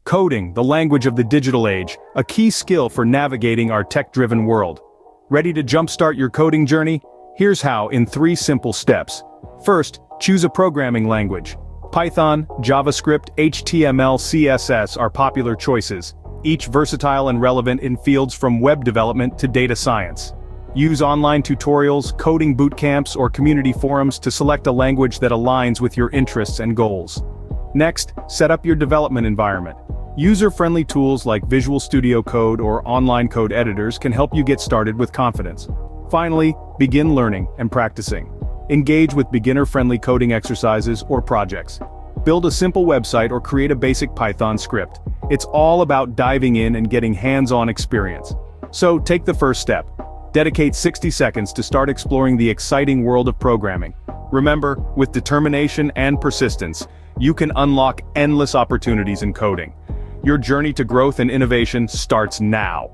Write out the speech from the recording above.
Coding, the language of the digital age, a key skill for navigating our tech-driven world. Ready to jumpstart your coding journey? Here's how in 3 simple steps. First, choose a programming language. Python, JavaScript, HTML, CSS are popular choices, each versatile and relevant in fields from web development to data science. Use online tutorials, coding bootcamps, or community forums to select a language that aligns with your interests and goals. Next, set up your development environment. User-friendly tools like Visual Studio Code or online code editors can help you get started with confidence. Finally, begin learning and practicing. Engage with beginner-friendly coding exercises or projects. Build a simple website or create a basic Python script. It's all about diving in and getting hands-on experience. So take the first step. Dedicate 60 seconds to start exploring the exciting world of programming. Remember, with determination and persistence, you can unlock endless opportunities in coding. Your journey to growth and innovation starts now.